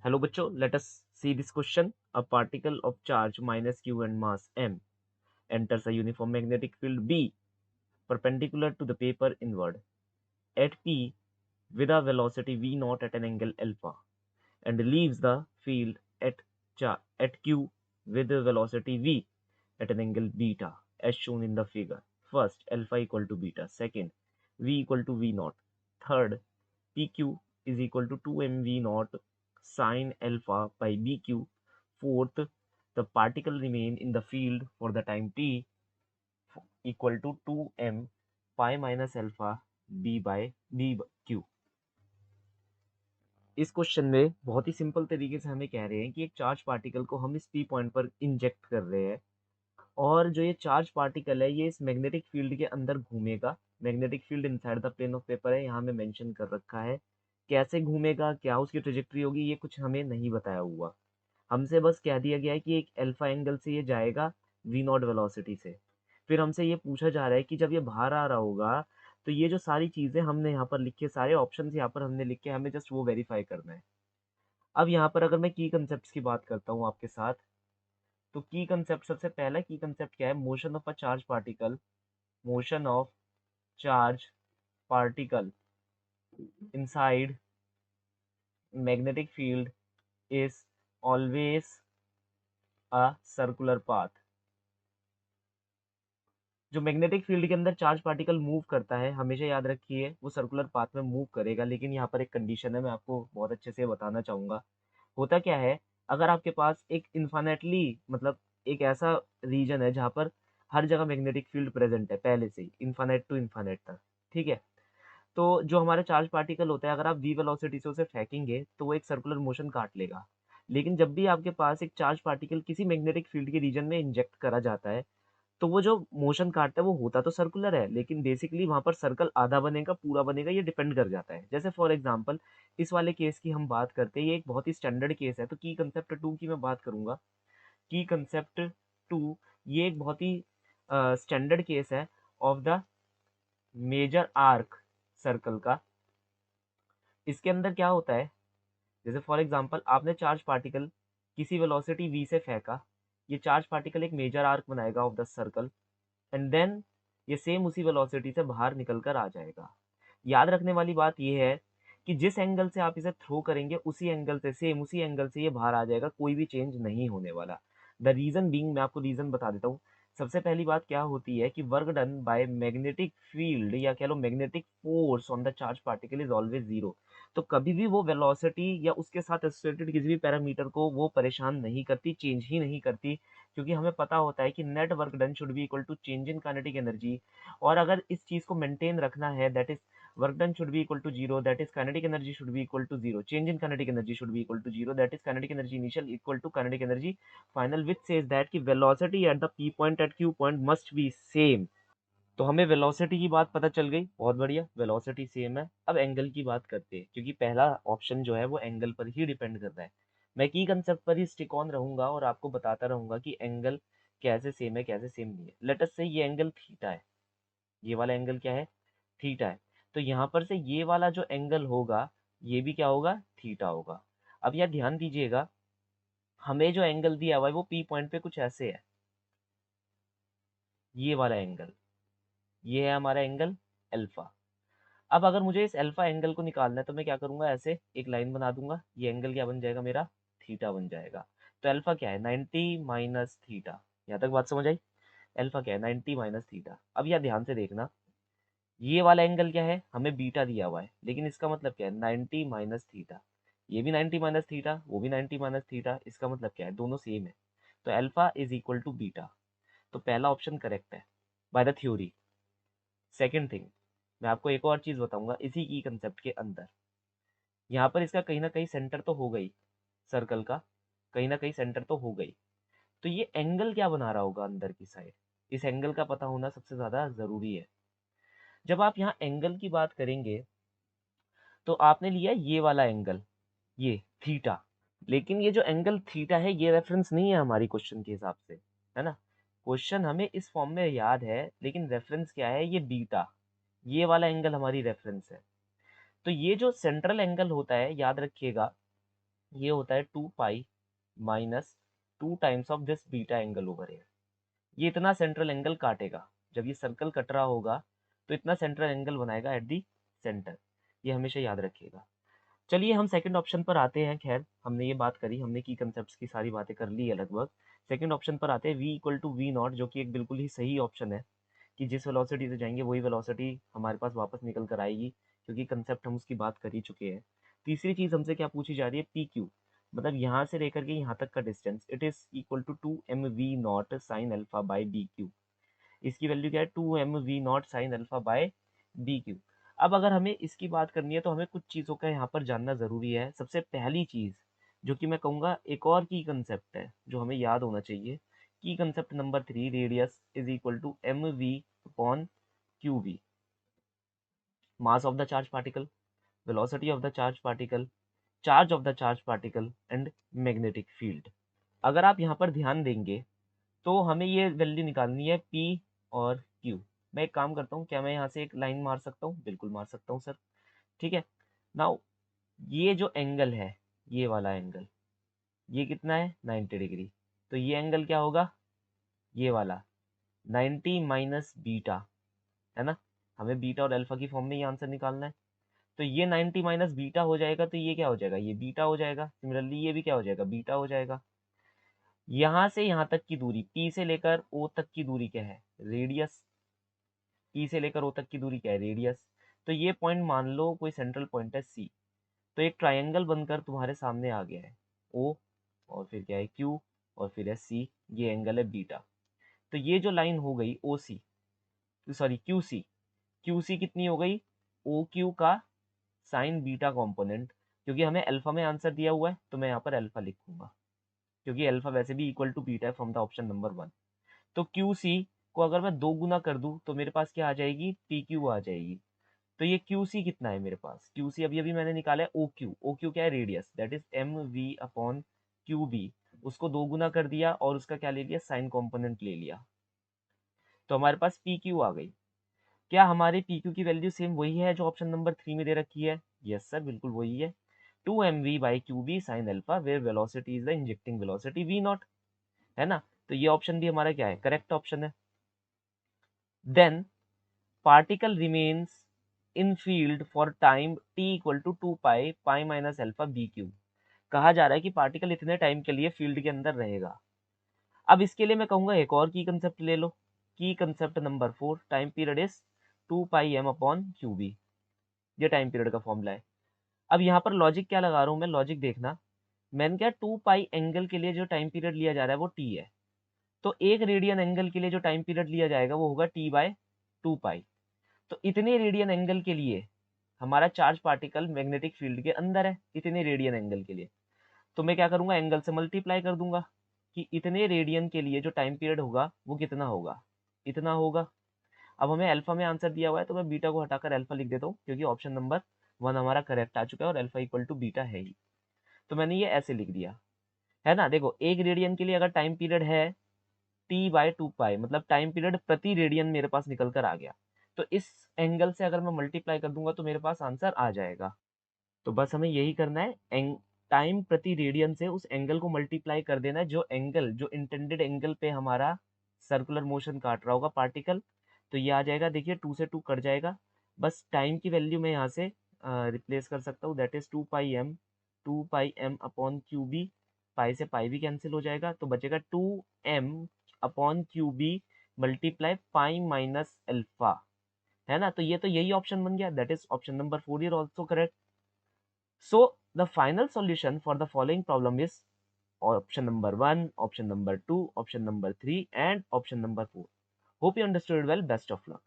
Hello बच्चों, let us see this question. A particle of charge minus q and mass m enters a uniform magnetic field B perpendicular to the paper inward at P with a velocity v naught at an angle alpha and leaves the field at q with a velocity v at an angle beta as shown in the figure. First, alpha equal to beta. Second, v equal to v naught. Third, pq is equal to 2mv naught sine alpha by bq. Fourth, the particle remain in the field for the time t equal to 2m pi minus alpha b by bq. इस question में बहुत ही simple तरीके से हमें कह रहे हैं कि एक चार्ज पार्टिकल को हम इस पी पॉइंट पर इंजेक्ट कर रहे हैं और जो ये चार्ज पार्टिकल है ये इस मैग्नेटिक फील्ड के अंदर घूमेगा। Magnetic field inside the plane of paper है, यहाँ में मेंशन कर रखा है। कैसे घूमेगा, क्या उसकी ट्रेजेक्टरी होगी, ये कुछ हमें नहीं बताया हुआ। हमसे बस कह दिया गया है कि एक अल्फा एंगल से ये जाएगा वी नॉट वेलोसिटी से। फिर हमसे ये पूछा जा रहा है कि जब ये बाहर आ रहा होगा तो ये जो सारी चीज़ें हमने यहाँ पर लिखे, सारे ऑप्शंस यहाँ पर हमने लिखे, हमें जस्ट वो वेरीफाई करना है। अब यहाँ पर अगर मैं की कंसेप्ट की बात करता हूँ आपके साथ, तो की कंसेप्ट, सबसे पहला की कंसेप्ट क्या है? Motion of a charge particle, motion of charge particle inside magnetic field is always a circular path. जो मैग्नेटिक फील्ड के अंदर चार्ज पार्टिकल मूव करता है, हमेशा याद रखिए वो सर्कुलर पाथ में मूव करेगा। लेकिन यहाँ पर एक कंडीशन है, मैं आपको बहुत अच्छे से बताना चाहूंगा। होता क्या है, अगर आपके पास एक इन्फानेटली मतलब एक ऐसा रीजन है जहाँ पर हर जगह मैग्नेटिक फील्ड प्रेजेंट है पहले से ही, इन्फानेट टू इन्फानेट तक, ठीक है, तो जो हमारा चार्ज पार्टिकल होता है, अगर आप वी वेलोसिटी से उसे फेंकेंगे तो वो एक सर्कुलर मोशन काट लेगा। लेकिन जब भी आपके पास एक चार्ज पार्टिकल किसी मैग्नेटिक फील्ड के रीजन में इंजेक्ट करा जाता है, तो वो जो मोशन काटता है वो होता तो सर्कुलर है, लेकिन बेसिकली वहां पर सर्कल आधा बनेगा पूरा बनेगा, ये डिपेंड कर जाता है। जैसे फॉर एग्जांपल इस वाले केस की हम बात करते हैं, ये एक बहुत ही स्टैंडर्ड केस है, तो की कंसेप्ट 2 की मैं बात करूंगा। की कंसेप्ट 2 ये एक बहुत ही स्टैंडर्ड केस है of the major arc circle का। इसके अंदर क्या होता है, जैसे फॉर एग्जांपल आपने चार्ज पार्टिकल किसी वेलोसिटी v से फेंका, ये चार्ज पार्टिकल एक मेजर आर्क बनाएगा of the circle and then ये सेम उसी वेलोसिटी से बाहर निकल कर आ जाएगा। याद रखने वाली बात यह है कि जिस एंगल से आप इसे थ्रो करेंगे उसी एंगल से, सेम उसी एंगल से ये बाहर आ जाएगा, कोई भी चेंज नहीं होने वाला। द रीजन बीइंग, मैं आपको रीजन बता देता हूँ। सबसे पहली बात क्या होती है कि work done by magnetic field या कह लो magnetic force on the charge particle is always zero. तो कभी भी वो वेलोसिटी या उसके साथ एसोसिएटेड किसी भी पैरामीटर को वो परेशान नहीं करती, चेंज ही नहीं करती, क्योंकि हमें पता होता है कि net work done should be equal to change in kinetic energy. और अगर इस चीज को मेंटेन रखना है, that is work done should be equal to zero, that is kinetic energy should be equal to zero, change in kinetic energy should be equal to zero, that is kinetic energy initial equal to kinetic energy final, which says that कि velocity at the p point at q point must be same। तो हमें velocity की बात पता चल गई, बहुत बढ़िया, वेलोसिटी सेम है। अब एंगल की बात करते हैं, क्योंकि पहला ऑप्शन जो है वो एंगल पर ही डिपेंड कर रहा है। मैं की कंसेप्ट पर ही स्टिक ऑन रहूंगा और आपको बताता रहूंगा कि एंगल कैसे सेम है कैसे सेम नहीं है। लेट अस से ये एंगल थीटा है, ये वाला एंगल क्या है? थीटा है। तो यहाँ पर से ये वाला जो एंगल होगा ये भी क्या होगा? थीटा होगा। अब यह ध्यान दीजिएगा, हमें जो एंगल दिया हुआ है वो पी पॉइंट पे कुछ ऐसे है, ये वाला एंगल, ये है हमारा एंगल अल्फा। अब अगर मुझे इस अल्फा एंगल को निकालना है तो मैं क्या करूंगा, ऐसे एक लाइन बना दूंगा, ये एंगल क्या बन जाएगा मेरा? थीटा बन जाएगा। तो अल्फा क्या है? 90 माइनस थीटा। यहाँ तक बात समझ आई? अल्फा क्या है? 90 माइनस थीटा। अब यह ध्यान से देखना, ये वाला एंगल क्या है? हमें बीटा दिया हुआ है, लेकिन इसका मतलब क्या है? 90 माइनस थीटा। ये भी 90 माइनस थीटा, वो भी 90 माइनस थीटा, इसका मतलब क्या है? दोनों सेम है। तो alpha is equal to beta. तो पहला ऑप्शन करेक्ट है by the theory. Second thing, मैं आपको एक और चीज बताऊंगा इसी की कंसेप्ट के अंदर। यहाँ पर इसका कहीं ना कहीं सेंटर तो हो गई, सर्कल का कहीं ना कहीं सेंटर तो हो गई। तो ये एंगल क्या बना रहा होगा अंदर की साइड? इस एंगल का पता होना सबसे ज्यादा जरूरी है। जब आप यहाँ एंगल की बात करेंगे तो आपने लिया ये वाला एंगल, ये थीटा, लेकिन ये जो एंगल थीटा है ये रेफरेंस नहीं है हमारी क्वेश्चन के हिसाब से, है ना? क्वेश्चन हमें इस फॉर्म में याद है, लेकिन रेफरेंस क्या है? ये बीटा, ये वाला एंगल हमारी रेफरेंस है। तो ये जो सेंट्रल एंगल होता है, याद रखिएगा, ये होता है 2 pi minus 2 times of this beta angle over here। ये इतना सेंट्रल एंगल काटेगा, जब ये सर्कल कट रहा होगा तो इतना सेंट्रल एंगल बनाएगा एट दी सेंटर। ये हमेशा याद रखिएगा। चलिए हम सेकंड ऑप्शन पर आते हैं। खैर हमने ये बात करी, हमने की कंसेप्ट की सारी बातें कर ली है लगभग। सेकंड ऑप्शन पर आते हैं, v equal to v naught, जो कि एक बिल्कुल ही सही ऑप्शन है कि जिस वेलोसिटी से जाएंगे वही वेलोसिटी हमारे पास वापस निकल कर आएगी, क्योंकि कंसेप्ट हम उसकी बात कर ही चुके हैं। तीसरी चीज हमसे क्या पूछी जा रही है, पी क्यू, मतलब यहाँ से लेकर के यहाँ तक का distance, it is equal to 2 mv naught sine alpha by B q. इसकी वैल्यू क्या है, 2 mv naught sine alpha by B q. अब अगर हमें इसकी बात करनी है तो हमें कुछ चीज़ों का यहाँ पर जानना ज़रूरी है। सबसे पहली चीज़ जो कि मैं कहूँगा एक और की कंसेप्ट है जो हमें याद होना चाहिए, की concept number 3, radius is equal to m v upon q v. Mass of the charge particle, velocity of the charge of the charge particle and magnetic field. अगर आप यहाँ पर ध्यान देंगे तो हमें ये वैल्यू निकालनी है P और Q। मैं एक काम करता हूँ, क्या मैं यहाँ से एक लाइन मार सकता हूँ? बिल्कुल मार सकता हूँ सर। ठीक है। नाउ ये जो एंगल है, ये वाला एंगल, ये कितना है 90 डिग्री। तो ये एंगल क्या होगा, ये वाला 90 माइनस बीटा, है ना। हमें बीटा और अल्फा की फॉर्म में ये आंसर निकालना है। तो ये 90 माइनस बीटा हो जाएगा, तो ये क्या हो जाएगा, ये बीटा हो जाएगा। सिमिलरली ये भी क्या हो जाएगा, बीटा हो जाएगा। यहाँ से यहाँ तक की दूरी, P से लेकर O तक की दूरी क्या है, रेडियस। P से लेकर O तक की दूरी क्या है, रेडियस। तो ये पॉइंट मान लो कोई सेंट्रल पॉइंट है C। तो एक ट्रायंगल बनकर तुम्हारे सामने आ गया है, O और फिर क्या है Q और फिर है C। ये एंगल है बीटा। तो ये जो लाइन हो गई OC, सॉरी QC, QC कितनी हो गई, OQ का साइन बीटा कॉम्पोनेंट। क्योंकि हमें अल्फा में आंसर दिया हुआ है तो मैं यहाँ पर अल्फा लिखूंगा, क्योंकि अल्फा वैसे भी इक्वल टू बीटा है फ्रॉम द ऑप्शन नंबर 1। तो क्यू सी को अगर मैं दो गुना कर दूं तो मेरे पास क्या आ जाएगी, पी क्यू आ जाएगी। तो ये क्यू सी कितना है मेरे पास, क्यू सी अभी अभी मैंने निकाला है ओ क्यू क्या है, radius, that is m v upon Q B. उसको दो गुना कर दिया और उसका क्या ले लिया, साइन कॉम्पोनेंट ले लिया। तो हमारे पास पी क्यू आ गई। क्या हमारे पी क्यू की वैल्यू सेम वही है जो ऑप्शन नंबर 3 में दे रखी है? यस सर, बिल्कुल वही है। 2 mv by q B sine alpha where velocity is the injecting velocity v naught, है ना। तो ये ऑप्शन भी हमारा क्या है, करेक्ट ऑप्शन है। Then particle remains in field for time t equal to 2 pi pi minus alpha B q. कहा जा रहा है कि पार्टिकल इतने टाइम के लिए फील्ड के अंदर रहेगा। अब इसके लिए मैं कहूंगा एक और की कंसेप्ट ले लो, की concept number 4, time period is 2 pi M upon Q B. ये टाइम पीरियड का फॉर्मूला है। अब यहाँ पर लॉजिक क्या लगा रहा हूँ मैं, लॉजिक देखना। मैंने क्या 2 पाई एंगल के लिए जो टाइम पीरियड लिया जा रहा है वो t है। तो एक रेडियन एंगल के लिए जो टाइम पीरियड लिया जाएगा वो होगा t बाय 2 पाई। तो इतने रेडियन एंगल के लिए हमारा चार्ज पार्टिकल मैग्नेटिक फील्ड के अंदर है, इतने रेडियन एंगल के लिए। तो मैं क्या करूंगा, एंगल से मल्टीप्लाई कर दूंगा कि इतने रेडियन के लिए जो टाइम पीरियड होगा वो कितना होगा, इतना होगा। अब हमें अल्फा में आंसर दिया हुआ है तो मैं बीटा को हटाकर अल्फा लिख देता हूँ, क्योंकि ऑप्शन नंबर 1 हमारा करेक्ट आ चुका है और अल्फा इक्वल टू बीटा है ही। तो मैंने ये ऐसे लिख दिया, है ना। देखो एक रेडियन के लिए अगर टाइम पीरियड है टी बाय 2 पाई, मतलब टाइम पीरियड प्रति रेडियन मेरे पास निकल कर आ गया। तो इस एंगल से अगर मैं मल्टीप्लाई कर दूंगा तो मेरे पास आंसर आ जाएगा। तो बस हमें यही करना है, टाइम प्रति रेडियन से उस एंगल को मल्टीप्लाई कर देना है, जो एंगल, जो इंटेंडेड एंगल पे हमारा सर्कुलर मोशन काट रहा होगा पार्टिकल। तो ये आ जाएगा, देखिए 2 से 2 कट जाएगा। बस टाइम की वैल्यू मैं यहाँ से रिप्लेस कर सकता हूँ, that is 2 pi M upon Q B. Pi से पाई भी कैंसिल हो जाएगा तो बचेगा 2m upon Q B multiply pi minus alpha, है ना। तो ये तो यही ऑप्शन बन गया, that is option number 4 is also correct. So the final solution for the following problem is option number 1, option number 2, option number 3 and option number 4. Hope you understood well. Best of luck.